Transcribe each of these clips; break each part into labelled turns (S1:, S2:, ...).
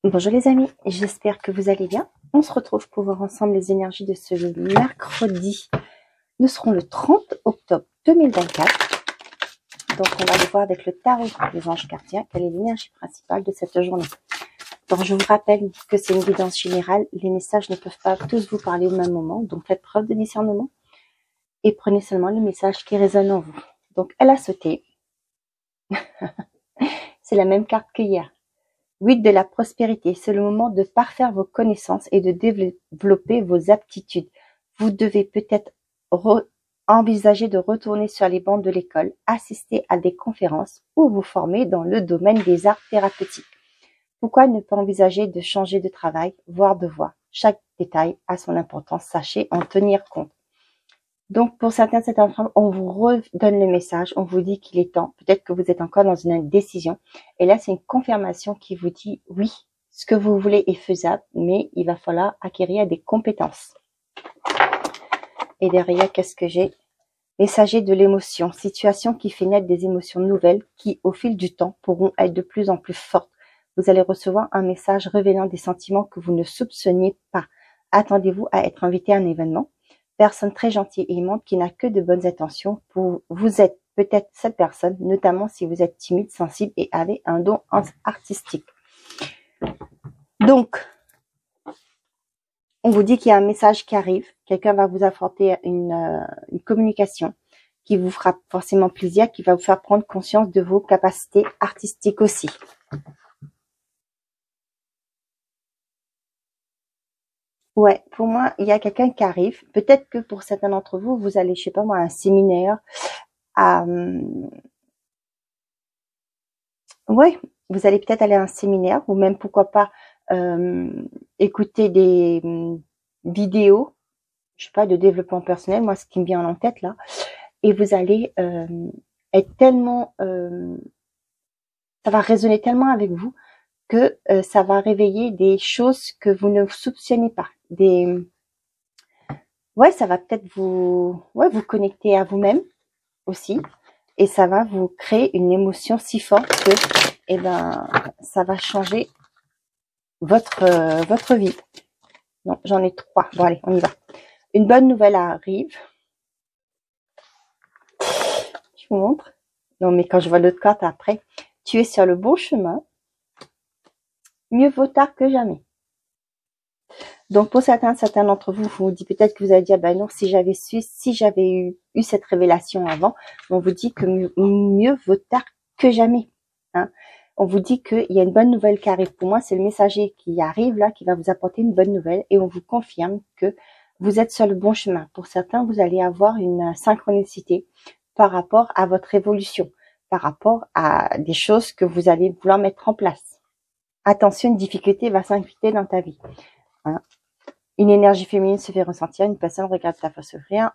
S1: Bonjour les amis, j'espère que vous allez bien. On se retrouve pour voir ensemble les énergies de ce mercredi. Nous serons le 30 octobre 2024. Donc on va aller voir avec le tarot des anges gardiens quelle est l'énergie principale de cette journée. Donc je vous rappelle que c'est une guidance générale. Les messages ne peuvent pas tous vous parler au même moment. Donc faites preuve de discernement et prenez seulement le message qui résonne en vous. Donc elle a sauté. C'est la même carte qu'hier. 8 de la prospérité, c'est le moment de parfaire vos connaissances et de développer vos aptitudes. Vous devez peut-être envisager de retourner sur les bancs de l'école, assister à des conférences ou vous former dans le domaine des arts thérapeutiques. Pourquoi ne pas envisager de changer de travail, voire de voie? Chaque détail a son importance, sachez en tenir compte. Donc, pour certains, on vous redonne le message, on vous dit qu'il est temps. Peut-être que vous êtes encore dans une indécision. Et là, c'est une confirmation qui vous dit, oui, ce que vous voulez est faisable, mais il va falloir acquérir des compétences. Et derrière, qu'est-ce que j'ai? Messager de l'émotion, situation qui fait naître des émotions nouvelles qui, au fil du temps, pourront être de plus en plus fortes. Vous allez recevoir un message révélant des sentiments que vous ne soupçonniez pas. Attendez-vous à être invité à un événement. Personne très gentille et aimante qui n'a que de bonnes intentions. Vous êtes peut-être cette personne, notamment si vous êtes timide, sensible et avez un don artistique. Donc, on vous dit qu'il y a un message qui arrive. Quelqu'un va vous apporter une communication qui vous fera forcément plaisir, qui va vous faire prendre conscience de vos capacités artistiques aussi. Ouais, pour moi, il y a quelqu'un qui arrive. Peut-être que pour certains d'entre vous, vous allez, je sais pas moi, à un séminaire, ouais, vous allez peut-être aller à un séminaire ou même pourquoi pas écouter des vidéos, je sais pas, de développement personnel, moi ce qui me vient en tête là, et vous allez être tellement, ça va résonner tellement avec vous que ça va réveiller des choses que vous ne soupçonnez pas, ouais, ça va peut-être vous connecter à vous-même aussi. Et ça va vous créer une émotion si forte que, eh ben, ça va changer votre vie. Non, j'en ai 3. Bon, allez, on y va. Une bonne nouvelle arrive. Je vous montre. Non, mais quand je vois l'autre carte après, tu es sur le bon chemin. Mieux vaut tard que jamais. Donc, pour certains d'entre vous, vous dites peut-être que vous allez dire, ben non, si j'avais su, si j'avais eu cette révélation avant, on vous dit que mieux vaut tard que jamais. Hein. On vous dit qu'il y a une bonne nouvelle qui arrive. Pour moi, c'est le messager qui arrive là, qui va vous apporter une bonne nouvelle et on vous confirme que vous êtes sur le bon chemin. Pour certains, vous allez avoir une synchronicité par rapport à votre évolution, par rapport à des choses que vous allez vouloir mettre en place. Attention, une difficulté va s'inviter dans ta vie. Hein. Une énergie féminine se fait ressentir, une personne regarde ta face s'ouvrir.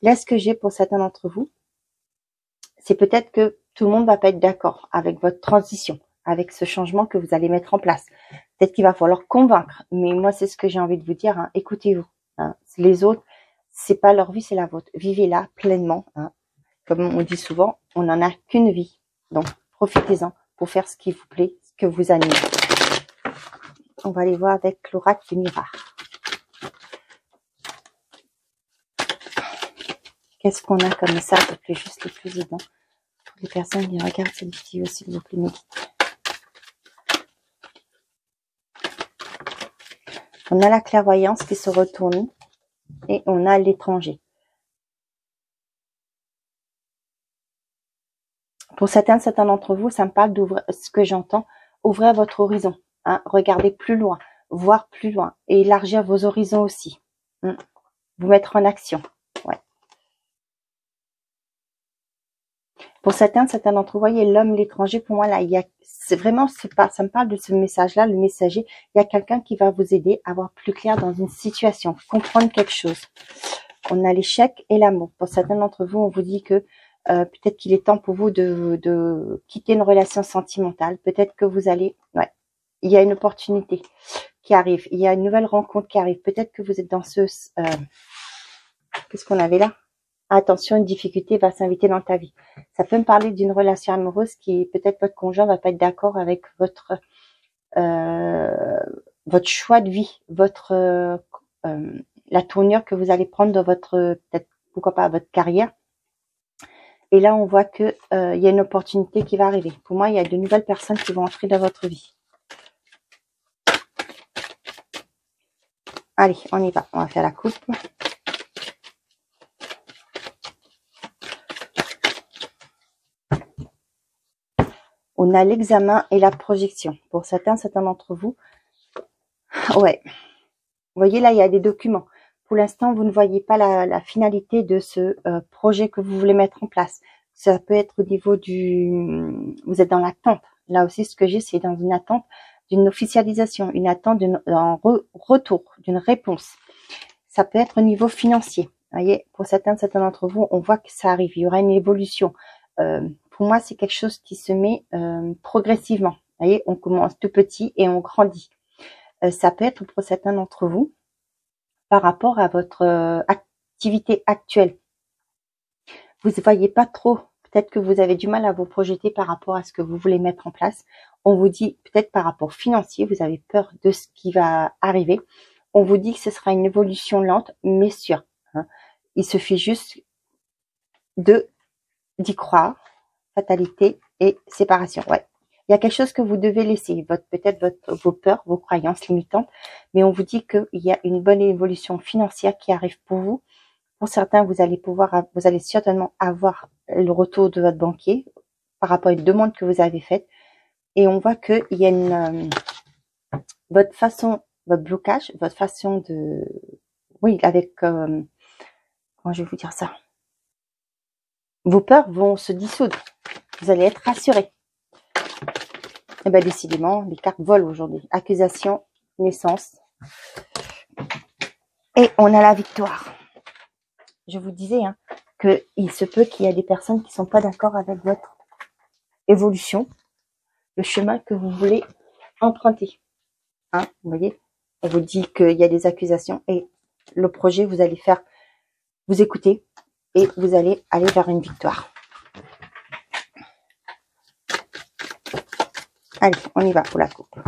S1: Là, ce que j'ai pour certains d'entre vous, c'est peut-être que tout le monde va pas être d'accord avec votre transition, avec ce changement que vous allez mettre en place. Peut-être qu'il va falloir convaincre, mais moi, c'est ce que j'ai envie de vous dire. Hein. Écoutez-vous. Hein. Les autres, c'est pas leur vie, c'est la vôtre. Vivez-la pleinement. Hein. Comme on dit souvent, on n'en a qu'une vie. Donc, profitez-en pour faire ce qui vous plaît, ce que vous anime. On va aller voir avec l'oracle du miroir. Qu'est-ce qu'on a comme ça le plus juste, le plus évident pour les personnes qui regardent cette vidéo, s'il vous plaît, méditez. On a la clairvoyance qui se retourne et on a l'étranger. Pour certains d'entre vous, ça me parle d'ouvrir, ce que j'entends, ouvrir votre horizon, hein, regardez plus loin, voir plus loin et élargir vos horizons aussi. Hein, vous mettre en action. Ouais. Pour certains d'entre vous, voyez l'homme, l'étranger, pour moi là, c'est vraiment, ça me parle de ce message-là, le messager. Il y a quelqu'un qui va vous aider à voir plus clair dans une situation, comprendre quelque chose. On a l'échec et l'amour. Pour certains d'entre vous, on vous dit que peut-être qu'il est temps pour vous de quitter une relation sentimentale. Peut-être que vous allez, ouais, il y a une opportunité qui arrive. Il y a une nouvelle rencontre qui arrive. Peut-être que vous êtes dans ce, qu'est-ce qu'on avait là? Attention, une difficulté va s'inviter dans ta vie. Ça peut me parler d'une relation amoureuse qui, peut-être votre conjoint va pas être d'accord avec votre votre choix de vie, la tournure que vous allez prendre dans votre, peut-être, pourquoi pas, votre carrière. Et là, on voit que il y a une opportunité qui va arriver. Pour moi, il y a de nouvelles personnes qui vont entrer dans votre vie. Allez, on y va. On va faire la coupe. On a l'examen et la projection. Pour certains d'entre vous, ouais. Vous voyez, là, il y a des documents. Pour l'instant, vous ne voyez pas la finalité de ce projet que vous voulez mettre en place. Ça peut être au niveau du... Vous êtes dans l'attente. Là aussi, ce que j'ai, c'est dans une attente d'une officialisation, une attente d'un retour, d'une réponse. Ça peut être au niveau financier. Vous voyez, pour certains d'entre vous, on voit que ça arrive. Il y aura une évolution. Pour moi, c'est quelque chose qui se met progressivement. Vous voyez, on commence tout petit et on grandit. Ça peut être pour certains d'entre vous par rapport à votre activité actuelle. Vous ne voyez pas trop. Peut-être que vous avez du mal à vous projeter par rapport à ce que vous voulez mettre en place. On vous dit, peut-être par rapport financier, vous avez peur de ce qui va arriver. On vous dit que ce sera une évolution lente, mais sûre. Hein. Il suffit juste d'y croire. Fatalité et séparation. Ouais. Il y a quelque chose que vous devez laisser, peut-être vos peurs, vos croyances limitantes, mais on vous dit qu'il y a une bonne évolution financière qui arrive pour vous. Pour certains, vous allez certainement avoir le retour de votre banquier par rapport à une demande que vous avez faite. Et on voit qu'il y a votre blocage, votre façon de, oui, avec, comment je vais vous dire ça? Vos peurs vont se dissoudre. Vous allez être rassuré. Et bien, décidément, les cartes volent aujourd'hui. Accusation, naissance. Et on a la victoire. Je vous disais qu'il se peut qu'il y a des personnes qui ne sont pas d'accord avec votre évolution, le chemin que vous voulez emprunter. Vous voyez, on vous dit qu'il y a des accusations et le projet, vous allez vous écouter et vous allez aller vers une victoire. Allez, on y va pour la coupe.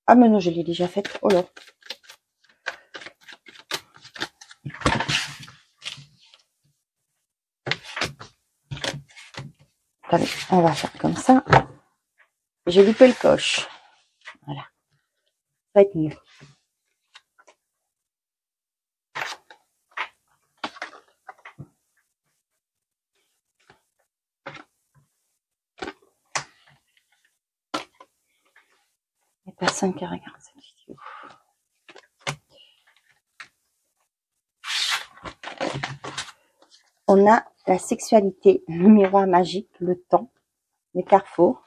S1: Ah mais non, je l'ai déjà faite. Oh là. Attendez, on va faire comme ça. J'ai loupé le coche. Voilà. Ça va être mieux. Il n'y a personne qui regarde cette vidéo. On a la sexualité, le miroir magique, le temps, les carrefours.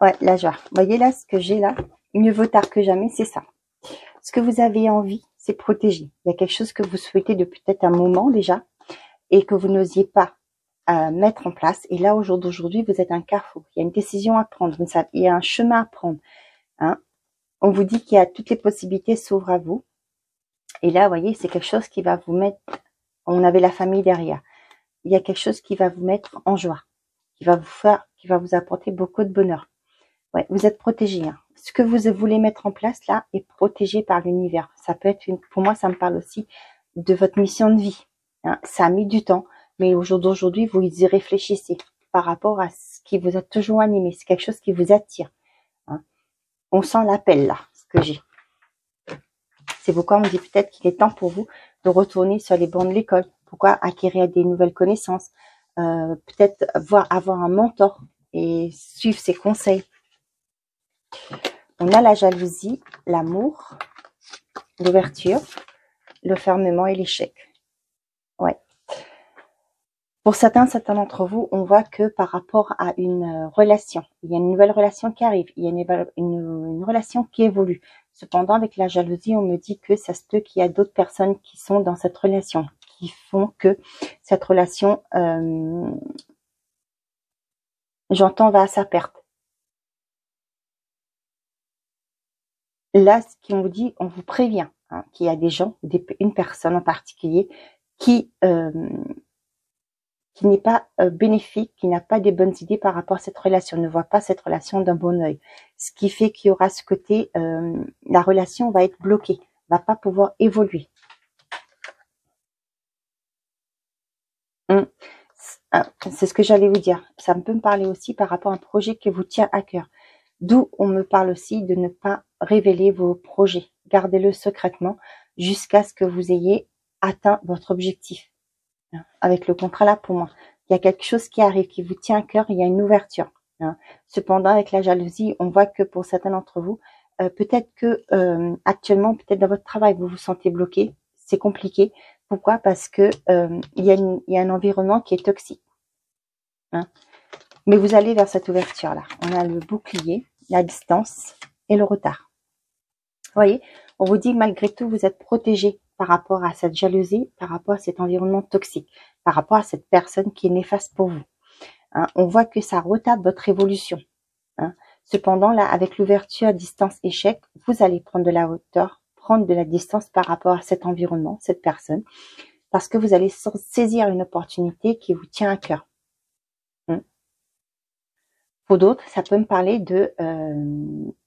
S1: Ouais, la joie. Vous voyez là, ce que j'ai là, mieux vaut tard que jamais, c'est ça. Ce que vous avez envie, c'est protéger. Il y a quelque chose que vous souhaitez depuis peut-être un moment déjà et que vous n'osiez pas mettre en place. Et là, au jour d'aujourd'hui, vous êtes un carrefour. Il y a une décision à prendre. Il y a un chemin à prendre. On vous dit qu'il y a toutes les possibilités s'ouvrent à vous. Et là, vous voyez, c'est quelque chose qui va vous mettre... On avait la famille derrière. Il y a quelque chose qui va vous mettre en joie, qui va vous apporter beaucoup de bonheur. Ouais, vous êtes protégé. Ce que vous voulez mettre en place là est protégé par l'univers. Ça peut être pour moi, ça me parle aussi de votre mission de vie. Ça a mis du temps, mais au jour d'aujourd'hui, vous y réfléchissez par rapport à ce qui vous a toujours animé. C'est quelque chose qui vous attire. On sent l'appel là, ce que j'ai. C'est pourquoi on me dit peut-être qu'il est temps pour vous de retourner sur les bancs de l'école. Pourquoi acquérir des nouvelles connaissances, peut-être avoir un mentor et suivre ses conseils. On a la jalousie, l'amour, l'ouverture, le fermement et l'échec. Ouais. Pour certains d'entre vous, on voit que par rapport à une relation, il y a une nouvelle relation qui arrive, il y a une relation qui évolue. Cependant, avec la jalousie, on me dit que ça se peut qu'il y a d'autres personnes qui sont dans cette relation, qui font que cette relation, j'entends, va à sa perte. Là, ce qu'on vous dit, on vous prévient qu'il y a des gens, une personne en particulier, qui qui n'est pas bénéfique, qui n'a pas des bonnes idées par rapport à cette relation, ne voit pas cette relation d'un bon œil. Ce qui fait qu'il y aura ce côté, la relation va être bloquée, va pas pouvoir évoluer. C'est ce que j'allais vous dire. Ça peut me parler aussi par rapport à un projet qui vous tient à cœur. D'où on me parle aussi de ne pas révéler vos projets. Gardez-le secrètement jusqu'à ce que vous ayez atteint votre objectif. Avec le contrat là, pour moi, il y a quelque chose qui arrive, qui vous tient à cœur, il y a une ouverture. Cependant, avec la jalousie, on voit que pour certains d'entre vous, peut-être que actuellement, peut-être dans votre travail, vous vous sentez bloqué, c'est compliqué. Pourquoi? Parce que il y a un environnement qui est toxique. Mais vous allez vers cette ouverture-là. On a le bouclier, la distance et le retard. Vous voyez, on vous dit malgré tout, vous êtes protégé par rapport à cette jalousie, par rapport à cet environnement toxique, par rapport à cette personne qui est néfaste pour vous. On voit que ça retarde votre évolution. Cependant, là, avec l'ouverture, distance, échec, vous allez prendre de la hauteur, prendre de la distance par rapport à cet environnement, cette personne, parce que vous allez saisir une opportunité qui vous tient à cœur. Pour d'autres, ça peut me parler de...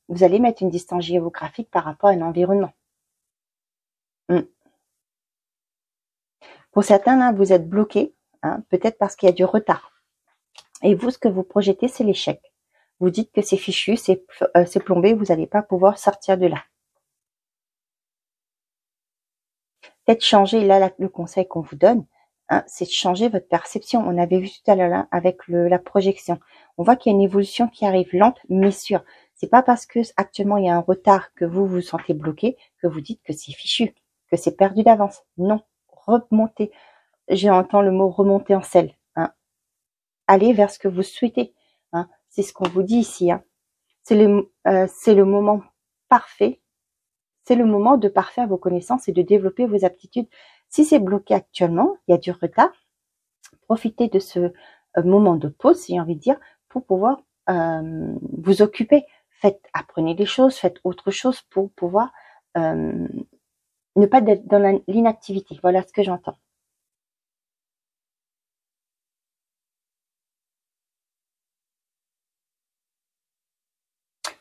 S1: vous allez mettre une distance géographique par rapport à un environnement. Pour certains, là, vous êtes bloqué, peut-être parce qu'il y a du retard. Et vous, ce que vous projetez, c'est l'échec. Vous dites que c'est fichu, c'est plombé, vous n'allez pas pouvoir sortir de là. Peut-être changer, là, le conseil qu'on vous donne, c'est de changer votre perception. On avait vu tout à l'heure avec la projection. On voit qu'il y a une évolution qui arrive lente, mais sûre. C'est pas parce que actuellement il y a un retard que vous vous sentez bloqué que vous dites que c'est fichu, que c'est perdu d'avance. Non, remontez. J'entends le mot remonter en selle. Allez vers ce que vous souhaitez. C'est ce qu'on vous dit ici. C'est le moment parfait. C'est le moment de parfaire vos connaissances et de développer vos aptitudes. Si c'est bloqué actuellement, il y a du retard, profitez de ce moment de pause, si j'ai envie de dire, pour pouvoir vous occuper. Apprenez des choses, faites autre chose pour pouvoir ne pas être dans l'inactivité. Voilà ce que j'entends.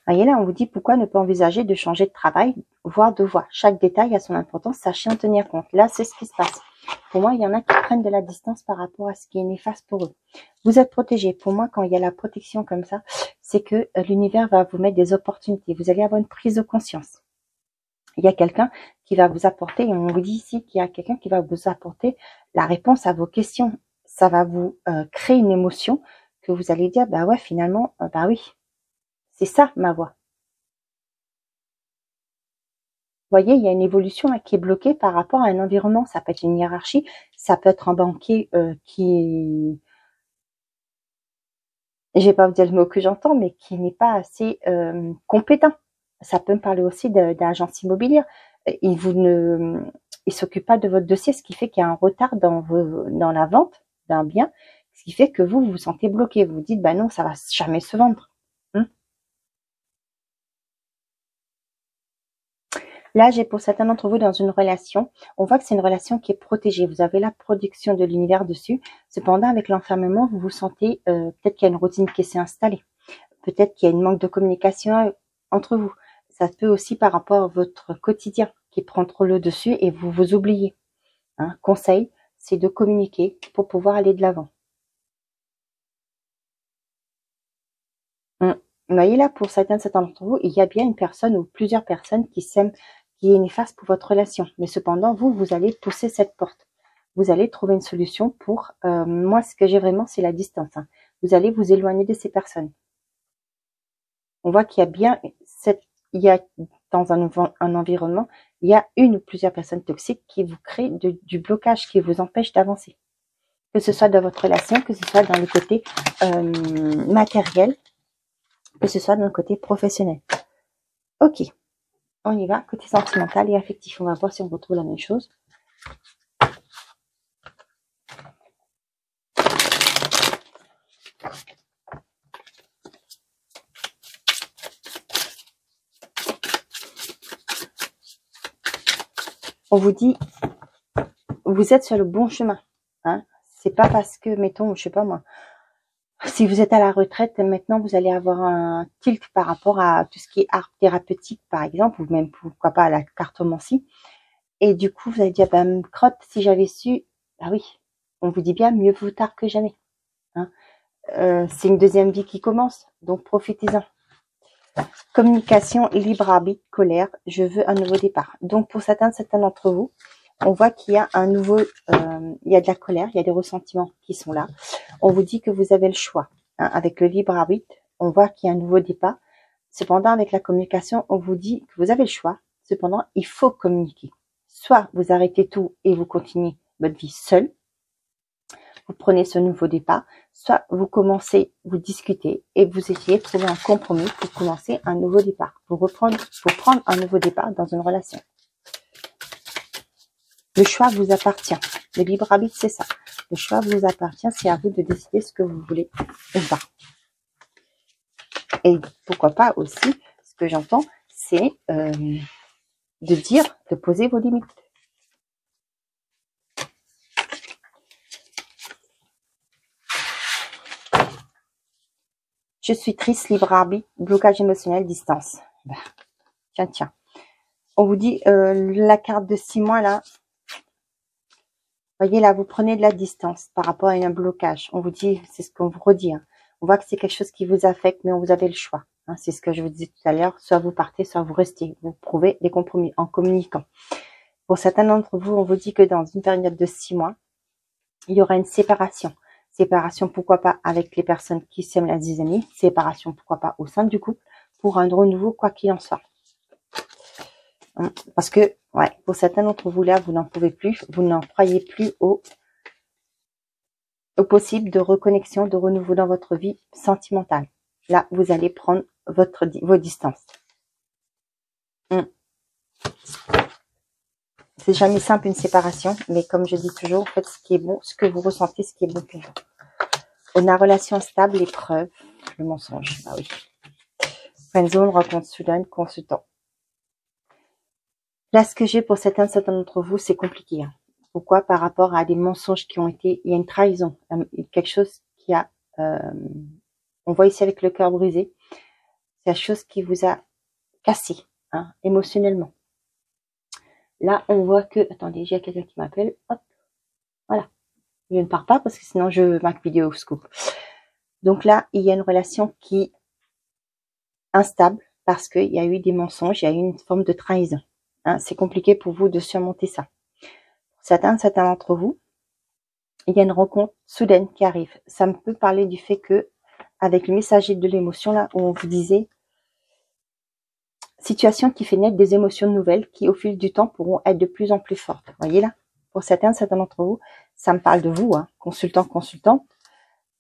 S1: Voyez là, on vous dit pourquoi ne pas envisager de changer de travail, voire de voie. Chaque détail a son importance, sachez en tenir compte. Là, c'est ce qui se passe. Pour moi, il y en a qui prennent de la distance par rapport à ce qui est néfaste pour eux. Vous êtes protégé. Pour moi, quand il y a la protection comme ça, c'est que l'univers va vous mettre des opportunités. Vous allez avoir une prise de conscience. Il y a quelqu'un qui va vous apporter, et on vous dit ici qu'il y a quelqu'un qui va vous apporter la réponse à vos questions. Ça va vous créer une émotion que vous allez dire, bah ouais, finalement, bah oui. C'est ça, ma voix. Vous voyez, il y a une évolution là, qui est bloquée par rapport à un environnement. Ça peut être une hiérarchie, ça peut être un banquier qui est, je vais pas vous dire le mot que j'entends, mais qui n'est pas assez compétent. Ça peut me parler aussi d'agence immobilière. Il s'occupe pas de votre dossier, ce qui fait qu'il y a un retard dans la vente d'un bien, ce qui fait que vous vous sentez bloqué. Vous vous dites, bah non, ça va jamais se vendre. Là, j'ai pour certains d'entre vous dans une relation, on voit que c'est une relation qui est protégée. Vous avez la production de l'univers dessus. Cependant, avec l'enfermement, vous vous sentez, peut-être qu'il y a une routine qui s'est installée. Peut-être qu'il y a une manque de communication entre vous. Ça peut aussi par rapport à votre quotidien qui prend trop le dessus et vous vous oubliez. Conseil, c'est de communiquer pour pouvoir aller de l'avant. Vous voyez là, pour certains d'entre vous, il y a bien une personne ou plusieurs personnes qui s'aiment, qui est néfaste pour votre relation. Mais cependant, vous allez pousser cette porte. Vous allez trouver une solution pour... moi, ce que j'ai vraiment, c'est la distance. Vous allez vous éloigner de ces personnes. On voit qu'il y a bien... dans un environnement, il y a une ou plusieurs personnes toxiques qui vous créent du blocage, qui vous empêchent d'avancer. Que ce soit dans votre relation, que ce soit dans le côté matériel, que ce soit dans le côté professionnel. Ok. On y va, côté sentimental et affectif. On va voir si on retrouve la même chose. On vous dit, vous êtes sur le bon chemin. C'est pas parce que, mettons, je sais pas moi, si vous êtes à la retraite, maintenant vous allez avoir un tilt par rapport à tout ce qui est art thérapeutique, par exemple, ou même pourquoi pas à la cartomancie. Et du coup, vous allez dire, ben, crotte, si j'avais su, ah oui, on vous dit bien, mieux vaut tard que jamais. Hein. C'est une deuxième vie qui commence, donc profitez-en. Communication, libre arbitre, colère, je veux un nouveau départ. Donc pour certains d'entre vous, on voit qu'il y a un nouveau, il y a de la colère, il y a des ressentiments qui sont là. On vous dit que vous avez le choix. Hein, avec le libre arbitre, on voit qu'il y a un nouveau départ. Cependant, avec la communication, on vous dit que vous avez le choix. Cependant, il faut communiquer. Soit vous arrêtez tout et vous continuez votre vie seul, vous prenez ce nouveau départ, soit vous commencez, vous discutez et vous essayez de trouver un compromis pour commencer un nouveau départ, pour prendre un nouveau départ dans une relation. Le choix vous appartient. Le libre arbitre, c'est ça. Le choix vous appartient, c'est à vous de décider ce que vous voulez ou pas. Et pourquoi pas aussi, ce que j'entends, c'est de dire, de poser vos limites. Je suis triste, libre arbitre, blocage émotionnel, distance. Ben, tiens. On vous dit, la carte de 6 mois, là, voyez, là, vous prenez de la distance par rapport à un blocage. On vous dit, c'est ce qu'on vous redit. Hein. On voit que c'est quelque chose qui vous affecte, mais vous avez le choix. Hein. C'est ce que je vous disais tout à l'heure. Soit vous partez, soit vous restez. Vous trouvez des compromis en communiquant. Pour certains d'entre vous, on vous dit que dans une période de 6 mois, il y aura une séparation. Séparation, pourquoi pas, avec les personnes qui s'aiment la zizanie. Séparation, pourquoi pas, au sein du couple, pour un renouveau, quoi qu'il en soit. Parce que, ouais, pour certains d'entre vous, là, vous n'en pouvez plus, vous n'en croyez plus au possible de reconnexion, de renouveau dans votre vie sentimentale. Là, vous allez prendre vos distances. C'est jamais simple une séparation, mais comme je dis toujours, faites ce qui est bon, ce que vous ressentez, ce qui est bon pour vous. On a relation stable, épreuve, le mensonge. Ah oui. Friendzone, rencontre soudaine, consultant. Là, ce que j'ai pour certains d'entre vous, c'est compliqué. Hein. Pourquoi? Par rapport à des mensonges qui ont été, il y a une trahison, quelque chose qui a, on voit ici avec le cœur brisé, c'est quelque chose qui vous a cassé, hein, émotionnellement. Là, on voit que, attendez, j'ai quelqu'un qui m'appelle, hop, voilà. Je ne pars pas parce que sinon je marque vidéo scoop. Donc là, il y a une relation qui est instable parce qu'il y a eu des mensonges, il y a eu une forme de trahison. Hein, c'est compliqué pour vous de surmonter ça. Pour certains d'entre vous, il y a une rencontre soudaine qui arrive. Ça me peut parler du fait que, avec le messager de l'émotion là, où on vous disait, situation qui fait naître des émotions nouvelles qui, au fil du temps, pourront être de plus en plus fortes. Vous voyez là? Pour certains d'entre vous, ça me parle de vous, hein, consultant,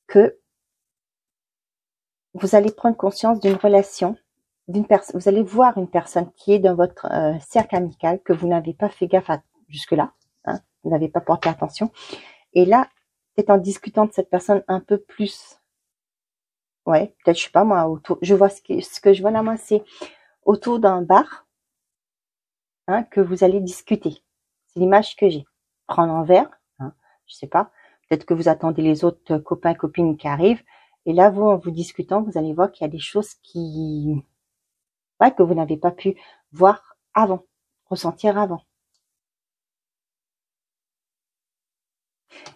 S1: que vous allez prendre conscience d'une relation, d'une personne, vous allez voir une personne qui est dans votre cercle amical, que vous n'avez pas fait gaffe à jusque-là, hein, vous n'avez pas porté attention. Et là, peut-être en discutant de cette personne un peu plus, ouais, peut-être, je sais pas moi, autour, je vois ce que je vois là, moi, c'est autour d'un bar, hein, que vous allez discuter. C'est l'image que j'ai. Prendre un verre, hein, je sais pas, peut-être que vous attendez les autres copains, copines qui arrivent, et là, vous, en vous discutant, vous allez voir qu'il y a des choses qui, ouais, que vous n'avez pas pu voir avant, ressentir avant.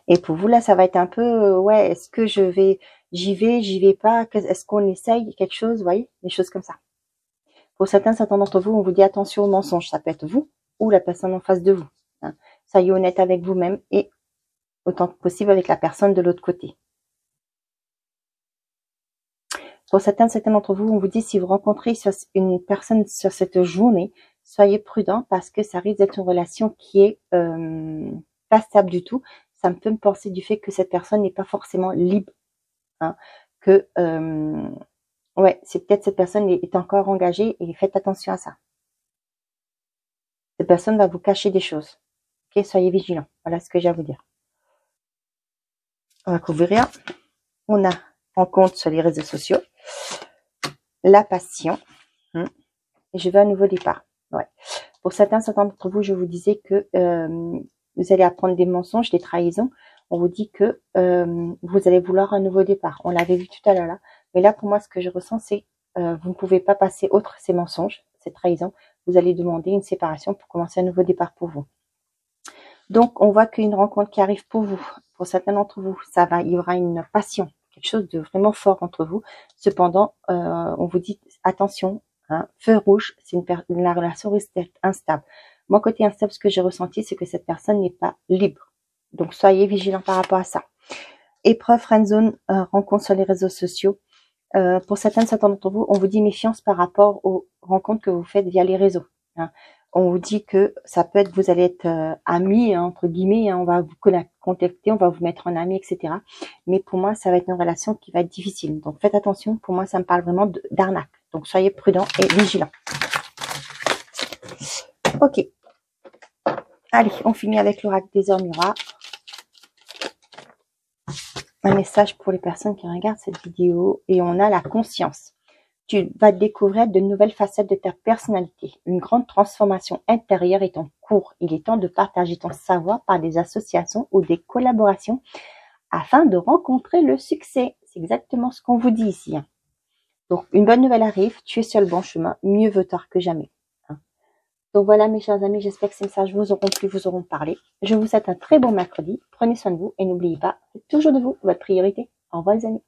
S1: Et pour vous, là, ça va être un peu, ouais, est-ce que j'y vais pas, est-ce qu'on essaye quelque chose, vous voyez, des choses comme ça. Pour certains d'entre vous, on vous dit attention aux mensonges, ça peut être vous ou la personne en face de vous. Hein. Soyez honnête avec vous-même et autant que possible avec la personne de l'autre côté. Pour certains d'entre vous, on vous dit si vous rencontrez une personne sur cette journée, soyez prudent parce que ça risque d'être une relation qui est pas stable du tout. Ça me peut me penser du fait que cette personne n'est pas forcément libre. Hein, que, ouais, c'est peut-être cette personne est encore engagée et faites attention à ça. Cette personne va vous cacher des choses. Ok, soyez vigilants. Voilà ce que j'ai à vous dire. On va couvrir. On a rencontre sur les réseaux sociaux. La passion. Et je veux un nouveau départ. Ouais. Pour certains d'entre vous, je vous disais que vous allez apprendre des mensonges, des trahisons. on vous dit que vous allez vouloir un nouveau départ. On l'avait vu tout à l'heure là. Mais là, pour moi, ce que je ressens, c'est vous ne pouvez pas passer outre ces mensonges, ces trahisons. Vous allez demander une séparation pour commencer un nouveau départ pour vous. Donc, on voit qu'une rencontre qui arrive pour vous, pour certains d'entre vous, il y aura une passion, quelque chose de vraiment fort entre vous. Cependant, on vous dit attention, hein, feu rouge, la relation risque d'être instable. Moi, côté instable, ce que j'ai ressenti, c'est que cette personne n'est pas libre. Donc, soyez vigilants par rapport à ça. Épreuve, friendzone, rencontre sur les réseaux sociaux. Pour certains d'entre vous, on vous dit méfiance par rapport aux rencontres que vous faites via les réseaux. Hein. On vous dit que ça peut être, vous allez être amis, hein, entre guillemets, hein, on va vous contacter, on va vous mettre en ami, etc. Mais pour moi, ça va être une relation qui va être difficile. Donc faites attention, pour moi, ça me parle vraiment d'arnaque. Donc soyez prudents et vigilants. Ok. Allez, on finit avec l'oracle des heures miroirs. Un message pour les personnes qui regardent cette vidéo. Et on a la conscience. Tu vas découvrir de nouvelles facettes de ta personnalité. Une grande transformation intérieure est en cours. Il est temps de partager ton savoir par des associations ou des collaborations afin de rencontrer le succès. C'est exactement ce qu'on vous dit ici. Hein. Donc, une bonne nouvelle arrive. Tu es sur le bon chemin. Mieux vaut tard que jamais. Hein. Donc voilà, mes chers amis. J'espère que ces messages vous auront plu, vous auront parlé. Je vous souhaite un très bon mercredi. Prenez soin de vous et n'oubliez pas, faites toujours de vous votre priorité. Au revoir les amis.